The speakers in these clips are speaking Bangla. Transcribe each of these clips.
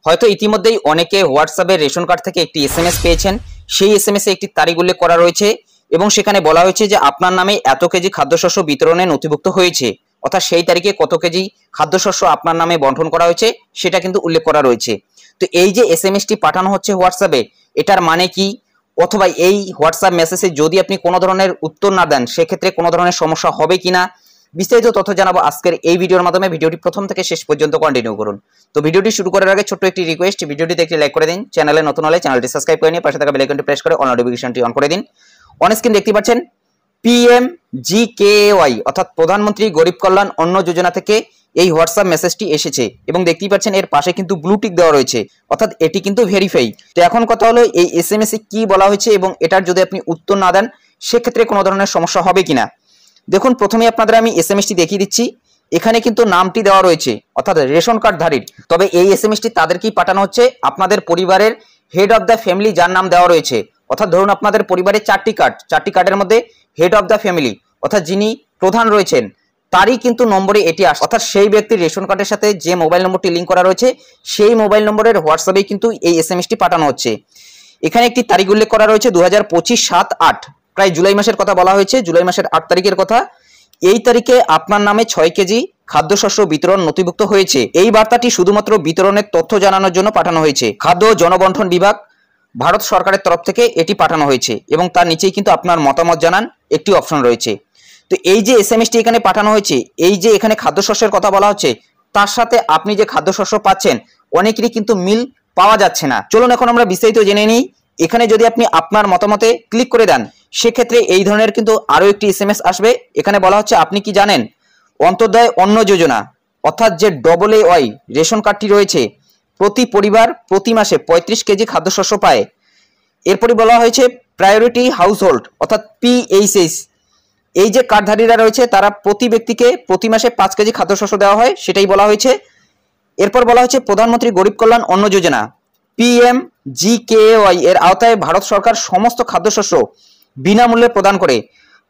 হয়তো ইতিমধ্যেই অনেকে হোয়াটসঅ্যাপে রেশন কার্ড থেকে একটি এসএমএস পেয়েছেন। সেই এসএমএস এ একটি তারিখ উল্লেখ করা রয়েছে এবং সেখানে বলা হয়েছে যে আপনার নামে এত কেজি খাদ্যশস্য বিতরণে নথিভুক্ত হয়েছে, অর্থাৎ সেই তারিখে কত কেজি খাদ্যশস্য আপনার নামে বন্টন করা হয়েছে সেটা কিন্তু উল্লেখ করা রয়েছে। তো এই যে এসএমএসটি পাঠানো হচ্ছে হোয়াটসঅ্যাপে, এটার মানে কি, অথবা এই হোয়াটসঅ্যাপ মেসেজে যদি আপনি কোনো ধরনের উত্তর না দেন সেক্ষেত্রে কোনো ধরনের সমস্যা হবে কিনা, বিস্তারিত তথ্য জানাবো আজকের এই ভিডিওর মাধ্যমে। ভিডিওটি প্রথম থেকে শেষ পর্যন্ত কন্টিনিউ করুন। তো ভিডিওটি শুরু করার আগে ছোট্ট একটি রিকোয়েস্ট, ভিডিওটিতে একটি লাইক করে দিন, চ্যানেলে নতুন হলে চ্যানেলটি সাবস্ক্রাইব করে নিয়ে পাশে থাকা বেল আইকনটি প্রেস করে অল নোটিফিকেশনটি অন করে দিন। অন স্ক্রিন দেখতে পাচ্ছেন PMGKY অর্থাৎ প্রধানমন্ত্রী গরিব কল্যাণ অন্ন যোজনা থেকে এই হোয়াটসঅ্যাপ মেসেজটি এসেছে এবং দেখতেই পাচ্ছেন এর পাশে কিন্তু ব্লু টিক দেওয়া রয়েছে, অর্থাৎ এটি কিন্তু ভেরিফাই। তো এখন কথা হলো এই এসএমএস এ কি বলা হয়েছে এবং এটার যদি আপনি উত্তর না দেন সেক্ষেত্রে কোনো ধরনের সমস্যা হবে কিনা। দেখুন, প্রথমে আপনাদের আমি এসএমএসটি দেখিয়ে দিচ্ছি। এখানে কিন্তু নামটি দেওয়া রয়েছে, অর্থাৎ রেশন কার্ড ধারীর। তবে এই এসএমএসটি তাদেরকেই পাঠানো হচ্ছে আপনাদের পরিবারের হেড অফ দ্য ফ্যামিলি যার নাম দেওয়া রয়েছে। অর্থাৎ ধরুন আপনাদের পরিবারে চারটি কার্ডের মধ্যে হেড অফ দ্য ফ্যামিলি অর্থাৎ যিনি প্রধান রয়েছেন তারই কিন্তু নম্বরে এটি আসে, অর্থাৎ সেই ব্যক্তির রেশন কার্ডের সাথে যে মোবাইল নম্বরটি লিঙ্ক করা রয়েছে সেই মোবাইল নম্বরের হোয়াটসঅ্যাপে কিন্তু এই এসএমএসটি পাঠানো হচ্ছে। এখানে একটি তারিখ উল্লেখ করা রয়েছে 2025 7/8, প্রায় জুলাই মাসের কথা বলা হয়েছে, জুলাই মাসের 8 তারিখের কথা। এই তারিখে আপনার নামে 6 কেজি খাদ্যশস্য বিতরণ নথিভুক্ত হয়েছে। এই বার্তাটি শুধুমাত্র বিতরণের তথ্য জানানোর জন্য পাঠানো হয়েছে। খাদ্য জনবন্টন বিভাগ ভারত সরকারের তরফ থেকে এটি পাঠানো হয়েছে এবং তার নিচেই কিন্তু আপনার মতামত জানান একটি অপশন রয়েছে। তো এই যে এসএমএসটি এখানে পাঠানো হয়েছে, এই যে এখানে খাদ্যশস্যের কথা বলা হচ্ছে তার সাথে আপনি যে খাদ্যশস্য পাচ্ছেন অনেকেরই কিন্তু মিল পাওয়া যাচ্ছে না। চলুন এখন আমরা বিস্তারিত জেনে নিই। এখানে যদি আপনি আপনার মতামতে ক্লিক করে দেন সেক্ষেত্রে এই ধরনের কিন্তু আরো একটি এসএমএস আসবে। এখানে বলা হচ্ছে আপনি কি জানেন অন্তর্দয় অন্ন যোজনা অর্থাৎ যে AAY রেশন কার্ডটি রয়েছে প্রতি পরিবার প্রতি মাসে 35 কেজি খাদ্যশস্য পায়। এরপরে বলা হয়েছে প্রায়োরিটি হাউসহোল্ড অর্থাৎ PHS, এই যে কার্ডধারীরা রয়েছে তারা প্রতি ব্যক্তিকে প্রতি মাসে 5 কেজি খাদ্যশস্য দেওয়া হয়, সেটাই বলা হয়েছে। এরপর বলা হচ্ছে প্রধানমন্ত্রী গরিব কল্যাণ অন্ন যোজনা PMGKY এর আওতায় ভারত সরকার সমস্ত খাদ্যশস্য বিনামূল্যে প্রদান করে।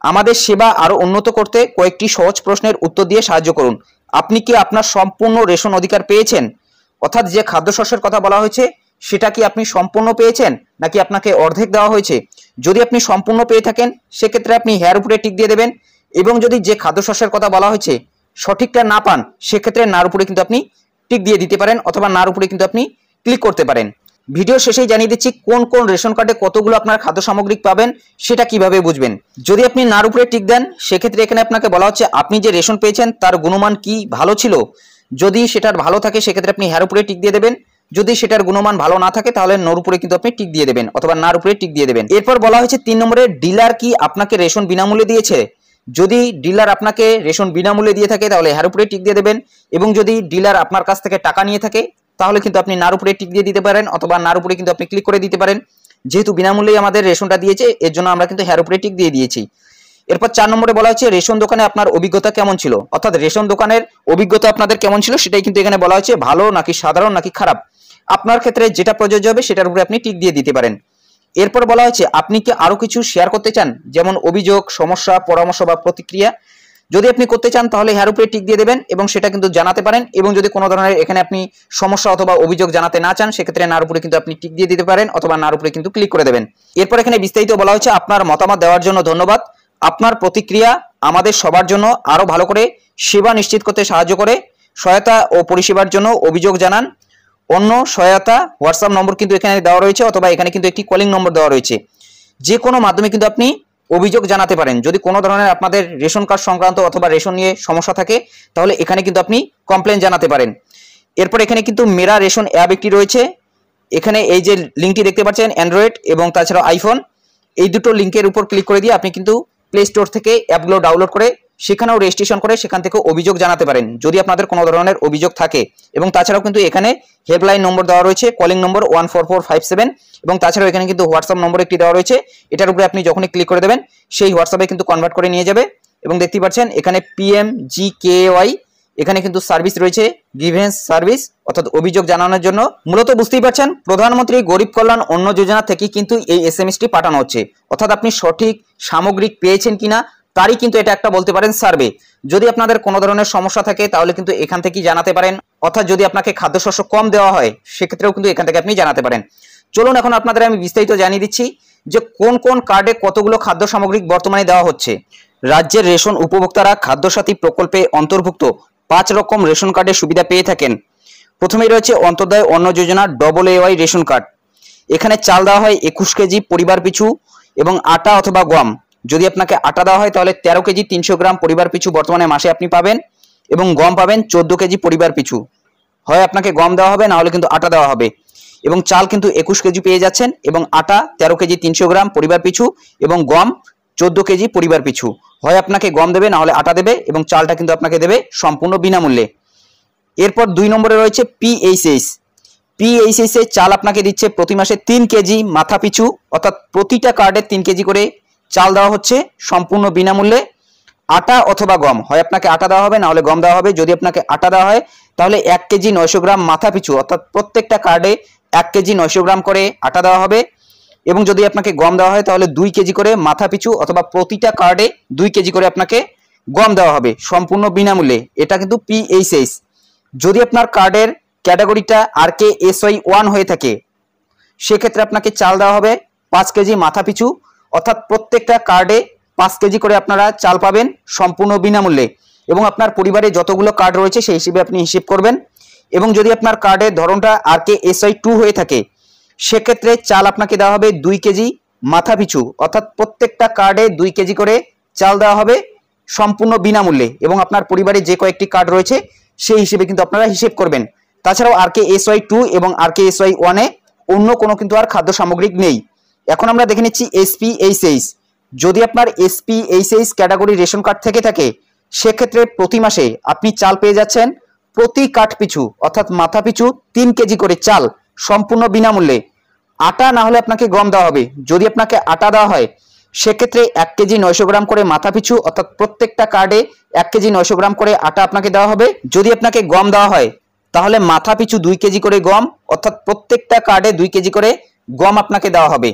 আমাদের সেবা আরো উন্নত করতে কয়েকটি সহজ প্রশ্নের উত্তর দিয়ে সাহায্য করুন। আপনি কি আপনার সম্পূর্ণ রেশন অধিকার পেয়েছেন? অর্থাৎ যে খাদ্যশস্যের কথা বলা হয়েছে সেটা কি আপনি সম্পূর্ণ পেয়েছেন নাকি আপনাকে অর্ধেক দেওয়া হয়েছে? যদি আপনি সম্পূর্ণ পেয়ে থাকেন সেক্ষেত্রে আপনি হ্যার উপরে টিক দিয়ে দেবেন, এবং যদি যে খাদ্যশস্যের কথা বলা হয়েছে সঠিকটা না পান সেক্ষেত্রে নার উপরে কিন্তু আপনি টিক দিয়ে দিতে পারেন অথবা নার উপরে কিন্তু আপনি ক্লিক করতে পারেন। ভিডিও শেষেই জানিয়ে দিচ্ছি কোন কোন রেশন কার্ডে কতগুলো আপনার খাদ্য সামগ্রী পাবেন সেটা কিভাবে বুঝবেন। যদি আপনি নার উপরে টিক দেন সেক্ষেত্রে এখানে আপনাকে বলা হচ্ছে আপনি যে রেশন পেয়েছেন তার গুণমান কি ভালো ছিল। যদি সেটার ভালো থাকে সেক্ষেত্রে আপনি হ্যার উপরে টিক দিয়ে দেবেন, যদি সেটার গুণমান ভালো না থাকে তাহলে নোর উপরে কিন্তু আপনি টিক দিয়ে দেবেন অথবা নার উপরে টিক দিয়ে দেবেন। এরপর বলা হয়েছে 3 নম্বরে ডিলার কি আপনাকে রেশন বিনামূল্যে দিয়েছে। যদি ডিলার আপনাকে রেশন বিনামূল্যে দিয়ে থাকে তাহলে হ্যার উপরে টিক দিয়ে দেবেন, এবং যদি ডিলার আপনার কাছ থেকে টাকা নিয়ে থাকে তাহলে কিন্তু আপনি নার উপরে টিক দিয়ে দিতে পারেন অথবা নার উপরে কিন্তু আপনি ক্লিক করে দিতে পারেন। যেহেতু বিনামূল্যে আমাদের রেশনটা দিয়েছে এর জন্য আমরা কিন্তু হ্যার উপরে টিক দিয়ে দিয়েছি। এরপর 4 নম্বরে বলা হচ্ছে রেশন দোকানে আপনার অভিজ্ঞতা কেমন ছিল, অর্থাৎ রেশন দোকানের অভিজ্ঞতা আপনাদের কেমন ছিল সেটাই কিন্তু এখানে বলা হচ্ছে, ভালো নাকি সাধারণ নাকি খারাপ। আপনার ক্ষেত্রে যেটা প্রযোজ্য হবে সেটার উপরে আপনি টিক দিয়ে দিতে পারেন। এরপর বলা হচ্ছে আপনি কি আরো কিছু শেয়ার করতে চান, যেমন অভিযোগ, সমস্যা, পরামর্শ বা প্রতিক্রিয়া। যদি আপনি করতে চান তাহলে হ্যার উপরে টিক দিয়ে দেবেন এবং সেটা কিন্তু জানাতে পারেন, এবং যদি কোনো ধরনের এখানে আপনি সমস্যা অথবা অভিযোগ জানাতে না চান সেক্ষেত্রে নার উপরে কিন্তু আপনি টিক দিয়ে দিতে পারেন অথবা নার উপরে কিন্তু ক্লিক করে দেবেন। এরপর এখানে বিস্তারিত বলা হচ্ছে আপনার মতামত দেওয়ার জন্য ধন্যবাদ। আপনার প্রতিক্রিয়া আমাদের সবার জন্য আরো ভালো করে সেবা নিশ্চিত করতে সাহায্য করে। সহায়তা ও পরিষেবার জন্য অভিযোগ জানান। অন্য সহায়তা হোয়াটসঅ্যাপ নম্বর কিন্তু এখানে দেওয়া রয়েছে অথবা এখানে কিন্তু একটি কলিং নম্বর দেওয়া রয়েছে। যে কোনো মাধ্যমে কিন্তু আপনি অভিযোগ জানাতে পারেন। যদি কোনো ধরনের আপনাদের রেশন কার্ড সংক্রান্ত অথবা রেশন নিয়ে সমস্যা থাকে তাহলে এখানে কিন্তু আপনি কমপ্লেন জানাতে পারেন। এরপর এখানে কিন্তু মেরা রেশন অ্যাপ একটি রয়েছে। এখানে এই যে লিঙ্কটি দেখতে পাচ্ছেন অ্যান্ড্রয়েড এবং তাছাড়া আইফোন, এই দুটো লিঙ্কের উপর ক্লিক করে দিয়ে আপনি কিন্তু প্লে স্টোর থেকে অ্যাপগুলো ডাউনলোড করে সেখানেও রেজিস্ট্রেশন করে সেখান থেকে অভিযোগ জানাতে পারেন যদি আপনাদের কোনো ধরনের অভিযোগ থাকে। এবং তাছাড়াও কিন্তু এখানে হেল্পলাইন নম্বর দেওয়া রয়েছে, কলিং নম্বর 14457, এবং তাছাড়াও এখানে কিন্তু হোয়াটসঅ্যাপ নম্বর একটি দেওয়া রয়েছে। এটার উপরে আপনি যখনই ক্লিক করে দেবেন সেই হোয়াটসঅ্যাপে কিন্তু কনভার্ট করে নিয়ে যাবে। এবং দেখতেই পাচ্ছেন এখানে PMGKY এখানে কিন্তু সার্ভিস রয়েছে, গ্রিভেন্স সার্ভিস অর্থাৎ অভিযোগ জানানোর জন্য। মূলত বুঝতেই পারছেন প্রধানমন্ত্রী গরিব কল্যাণ অন্ন যোজনা থেকে কিন্তু এই এসএমএসটি পাঠানো হচ্ছে, অর্থাৎ আপনি সঠিক সামগ্রিক পেয়েছেন কিনা তারই কিন্তু এটা একটা বলতে পারেন সার্ভে। যদি আপনাদের কোনো ধরনের সমস্যা থাকে তাহলে কিন্তু এখান থেকেই জানাতে পারেন। অর্থাৎ যদি আপনাকে খাদ্যশস্য কম দেওয়া হয় সেক্ষেত্রেও কিন্তু এখান থেকে আপনি জানাতে পারেন। চলুন এখন আপনাদের আমি বিস্তারিত জানিয়ে দিচ্ছি যে কোন কোন কার্ডে কতগুলো খাদ্য সামগ্রী বর্তমানে দেওয়া হচ্ছে। রাজ্যের রেশন উপভোক্তারা খাদ্যসাথী প্রকল্পে অন্তর্ভুক্ত 5 রকম রেশন কার্ডের সুবিধা পেয়ে থাকেন। প্রথমেই রয়েছে অন্তর্দয় অন্ন যোজনা AAY রেশন কার্ড। এখানে চাল দেওয়া হয় 21 কেজি পরিবার পিছু এবং আটা অথবা গম। যদি আপনাকে আটা দেওয়া হয় তাহলে 13 কেজি 300 গ্রাম পরিবার পিছু বর্তমানে মাসে আপনি পাবেন এবং গম পাবেন 14 কেজি পরিবার পিছু। হয় আপনাকে গম দেওয়া হবে, না হলে কিন্তু আটা দেওয়া হবে। এবং চাল কিন্তু 21 কেজি পেয়ে যাচ্ছেন এবং আটা 13 কেজি 300 গ্রাম পরিবার পিছু এবং গম 14 কেজি পরিবার পিছু। হয় আপনাকে গম দেবে, না হলে আটা দেবে এবং চালটা কিন্তু আপনাকে দেবে সম্পূর্ণ বিনামূল্যে। এরপর 2 নম্বরে রয়েছে PHS। PHS এর চাল আপনাকে দিচ্ছে প্রতি মাসে 3 কেজি মাথা পিছু, অর্থাৎ প্রতিটা কার্ডে 3 কেজি করে চাল দেওয়া হচ্ছে সম্পূর্ণ বিনামূল্যে। আটা অথবা গম, হয় আপনাকে আটা দেওয়া হবে, না হলে গম দেওয়া হবে। যদি আপনাকে আটা দেওয়া হয় তাহলে 1 কেজি 900 গ্রাম মাথা পিছু, অর্থাৎ প্রত্যেকটা কার্ডে 1 কেজি 900 গ্রাম করে আটা দেওয়া হবে। এবং যদি আপনাকে গম দেওয়া হয় তাহলে 2 কেজি করে মাথা পিছু অথবা প্রতিটা কার্ডে 2 কেজি করে আপনাকে গম দেওয়া হবে সম্পূর্ণ বিনামূল্যে। এটা কিন্তু PHS। যদি আপনার কার্ডের ক্যাটাগরিটা RKSY 1 হয়ে থাকে সেক্ষেত্রে আপনাকে চাল দেওয়া হবে 5 কেজি মাথা পিছু, অর্থাৎ প্রত্যেকটা কার্ডে 5 কেজি করে আপনারা চাল পাবেন সম্পূর্ণ বিনামূল্যে। এবং আপনার পরিবারে যতগুলো কার্ড রয়েছে সেই হিসেবে আপনি হিসেব করবেন। এবং যদি আপনার কার্ডের ধরনটা RKSY 2 হয়ে থাকে সেক্ষেত্রে চাল আপনাকে দেওয়া হবে 2 কেজি মাথা পিছু, অর্থাৎ প্রত্যেকটা কার্ডে 2 কেজি করে চাল দেওয়া হবে সম্পূর্ণ বিনামূল্যে। এবং আপনার পরিবারে যে কয়েকটি কার্ড রয়েছে সেই হিসেবে কিন্তু আপনারা হিসেব করবেন। তাছাড়াও RKSY 2 এবং RKSY 1 এ অন্য কোনো কিন্তু আর খাদ্য সামগ্রী নেই। এখন আমরা দেখে নিচ্ছি SPHS। যদি আপনার SPHS ক্যাটাগরি রেশন কার্ড থেকে থাকে সেক্ষেত্রে প্রতি মাসে আপনি চাল পেয়ে যাচ্ছেন প্রতি কার্ড পিছু, অর্থাৎ মাথা পিছু 3 কেজি করে চাল সম্পূর্ণ বিনামূল্যে। আটা না হলে আপনাকে গম দেওয়া হবে। যদি আপনাকে আটা দেওয়া হয় সেক্ষেত্রে 1 কেজি 900 গ্রাম করে মাথা পিছু, অর্থাৎ প্রত্যেকটা কার্ডে 1 কেজি 900 গ্রাম করে আটা আপনাকে দেওয়া হবে। যদি আপনাকে গম দেওয়া হয় তাহলে মাথা পিছু 2 কেজি করে গম, অর্থাৎ প্রত্যেকটা কার্ডে 2 কেজি করে গম আপনাকে দেওয়া হবে।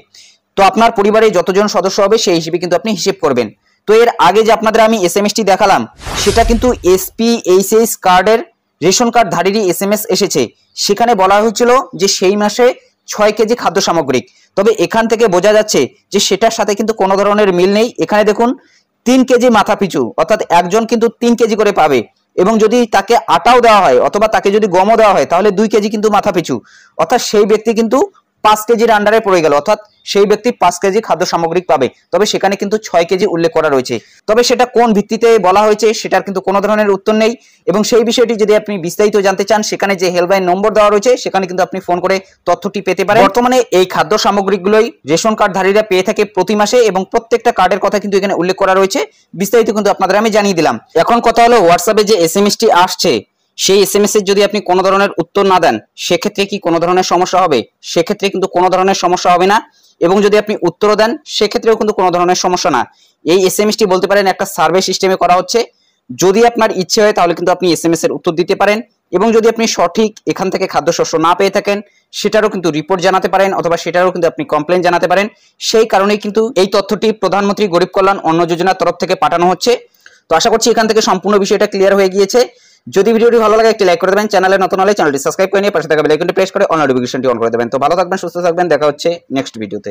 তো আপনার পরিবারে যতজন সদস্য হবে সেই হিসেবে কিন্তু আপনি হিসেব করবেন। তো এর আগে যে আপনাদের আমি SMS-টি দেখালাম সেটা কিন্তু SPHS কার্ডের রেশন কার্ড ধারীরই SMS এসেছে। সেখানে বলা হয়েছিল যে সেই মাসে 6 কেজি খাদ্য সামগ্রিক। তবে এখান থেকে বোঝা যাচ্ছে যে সেটার সাথে কিন্তু কোনো ধরনের মিল নেই। এখানে দেখুন 3 কেজি মাথা পিছু, অর্থাৎ একজন কিন্তু 3 কেজি করে পাবে। এবং যদি তাকে আটাও দেওয়া হয় অথবা তাকে যদি গমও দেওয়া হয় তাহলে 2 কেজি কিন্তু মাথা পিছু, অর্থাৎ সেই ব্যক্তি কিন্তু 5 কেজির আন্ডারে পড়ে গেল, অর্থাৎ সেই ব্যক্তি 5 কেজি খাদ্য সামগ্রিক পাবে। তবে সেখানে কিন্তু 6 কেজি উল্লেখ করা রয়েছে। তবে সেটা কোন ভিত্তিতে বলা হয়েছে সেটার কিন্তু কোনো ধরনের উত্তর নেই। এবং সেই বিষয়টি যদি আপনি বিস্তারিত জানতে চান সেখানে যে হেল্পলাইন নম্বর দেওয়া রয়েছে সেখানে কিন্তু আপনি ফোন করে তথ্যটি পেতে পারেন। বর্তমানে এই খাদ্য সামগ্রিকগুলোই রেশন কার্ডধারীরা পেয়ে থাকে প্রতি মাসে এবং প্রত্যেকটা কার্ডের কথা কিন্তু এখানে উল্লেখ করা রয়েছে। বিস্তারিত কিন্তু আপনাদের আমি জানিয়ে দিলাম। এখন কথা হলো হোয়াটসঅ্যাপে যে SMS-টি আসছে সেই SMS-এর যদি আপনি কোনো ধরনের উত্তর না দেন সেক্ষেত্রে কি কোনো ধরনের সমস্যা হবে? সেক্ষেত্রে কিন্তু কোনো ধরনের সমস্যা হবে না। এবং যদি আপনি উত্তরও দেন সেক্ষেত্রেও কিন্তু কোনো ধরনের সমস্যা না। এই SMS-টি বলতে পারেন একটা সার্ভে সিস্টেমে করা হচ্ছে। যদি আপনার ইচ্ছে হয় তাহলে কিন্তু আপনি SMS-এর উত্তর দিতে পারেন। এবং যদি আপনি সঠিক এখান থেকে খাদ্যশস্য না পেয়ে থাকেন সেটারও কিন্তু রিপোর্ট জানাতে পারেন অথবা সেটারও কিন্তু আপনি কমপ্লেন জানাতে পারেন। সেই কারণেই কিন্তু এই তথ্যটি প্রধানমন্ত্রী গরিব কল্যাণ অন্ন যোজনার তরফ থেকে পাঠানো হচ্ছে। তো আশা করছি এখান থেকে সম্পূর্ণ বিষয়টা ক্লিয়ার হয়ে গিয়েছে। যদি ভিডিওটি ভালো লাগে একটি লাইক করে দেবেন, চ্যানেলে নতুন হলে চ্যানেলটি সাবস্ক্রাইব করে নিয়ে পাশে থাকা বেল আইকনটি প্রেস করে অল নোটিফিকেশনটি অন করে দেবেন। তো ভালো থাকবেন, সুস্থ থাকবেন, দেখা হচ্ছে নেক্সট ভিডিওতে।